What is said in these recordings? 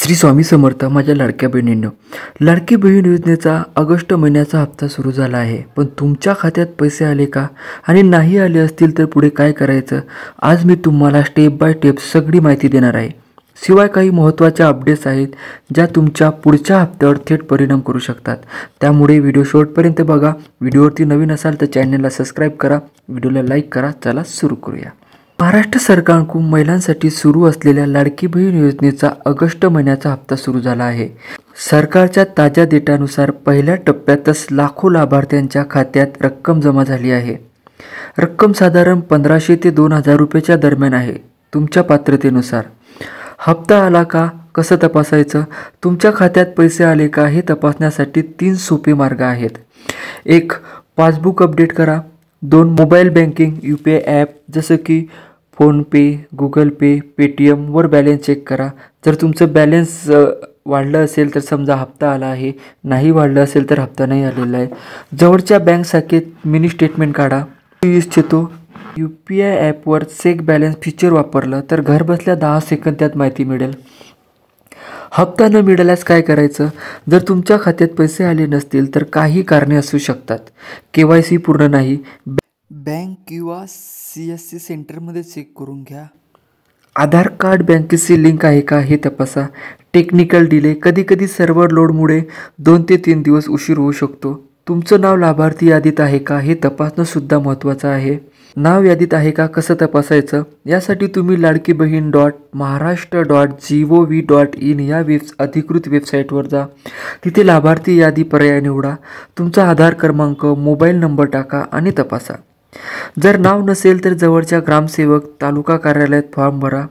श्री स्वामी समर्थ. माझ्या लाडक्या बहिणींनो, लाडकी बहीण योजनेचा ऑगस्ट महिन्याचा हप्ता सुरू झाला आहे. पण तुमच्या खात्यात पैसे आले का आणि नाही आले असतील तर पुढे काय करायचं, आज मी तुम्हाला स्टेप बाय स्टेप सगळी माहिती देणार आहे. शिवाय काही महत्त्वाच्या अपडेट्स आहेत ज्या तुमच्या पुढच्या हप्त्यावर थेट परिणाम करू शकतात. त्यामुळे व्हिडिओ शेवटपर्यंत बघा. व्हिडिओवरती नवीन असाल तर चॅनलला सबस्क्राईब करा, व्हिडिओला लाईक करा. चला सुरू करूया. महाराष्ट्र सरकारकडून महिलांसाठी सुरू असलेल्या लाडकी बहीण योजनेचा ऑगस्ट महिन्याचा हप्ता सुरू झाला आहे. सरकारच्या ताज्या डेटानुसार पहिल्या टप्प्यातच लाखो लाभार्थ्यांच्या खात्यात रक्कम जमा झाली आहे. रक्कम साधारण 1500 ते 2000 रुपयाच्या दरम्यान आहे. तुमच्या पात्रतेनुसार हप्ता आला का कसं तपासायचं, तुमच्या खात्यात पैसे आले का हे तपासण्यासाठी 3 सोपे मार्ग आहेत. 1. पासबुक अपडेट करा. 2. मोबाईल बँकिंग UPI ॲप जसं की फोनपे, गुगल पे, पेटीएम वर बॅलन्स चेक करा. जर तुमचं बॅलन्स वाढलं असेल तर समजा हप्ता आला आहे, नाही वाढलं असेल तर हप्ता नाही आलेला आहे. जवळच्या बँक शाखेत मिनी स्टेटमेंट काढा. इच्छितो UPI ॲपवर चेक बॅलन्स फीचर वापरलं तर घरबसल्या 10 सेकंदात माहिती मिळेल. हप्ता न मिळाल्यास काय करायचं, जर तुमच्या खात्यात पैसे आले नसतील तर काही कारणे असू शकतात. KYC पूर्ण नाही, बँक किंवा CSC सेंटरमध्ये चेक करून घ्या. आधार कार्ड बँकेची लिंक आहे का हे तपासा. टेक्निकल डिले, कधीकधी सर्व्हर लोडमुळे 2 ते 3 दिवस उशीर होऊ शकतो. तुमचं नाव लाभार्थी यादीत आहे का हे तपासणं सुद्धा महत्त्वाचं आहे. नाव यादीत आहे का कसं तपासायचं, यासाठी तुम्ही ladkibhin.maharashtra.gov.in या अधिकृत वेबसाईटवर जा. तिथे लाभार्थी यादी पर्याय निवडा. तुमचा आधार क्रमांक, मोबाईल नंबर टाका आणि तपासा. जर नाव नसेल तर जवळच्या ग्रामसेवक, तालुका कार्यालयात फॉर्म भरा.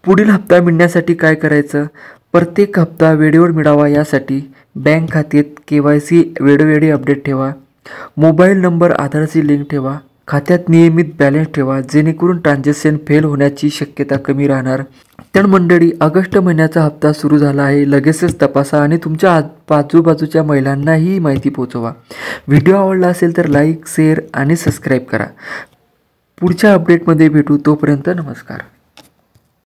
पुढील हप्ता मिळण्यासाठी काय करायचं, प्रत्येक हप्ता वेळेवर मिळावा यासाठी बँक खात्यात KYC वेळोवेळी अपडेट ठेवा. मोबाईल नंबर, आधारची लिंक ठेवा. खात्यात नियमित बॅलन्स ठेवा जेणेकरून ट्रान्झॅक्शन फेल होण्याची शक्यता कमी राहणार. तर मंडळी, ऑगस्ट महिन्याचा हप्ता सुरू झाला आहे. लगेचच तपासा आणि तुमच्या आजूबाजूच्या महिलांनाही माहिती पोहोचवा. व्हिडिओ आवडला असेल तर लाईक, शेअर आणि सबस्क्राईब करा. पुढच्या अपडेटमध्ये भेटू. तोपर्यंत नमस्कार.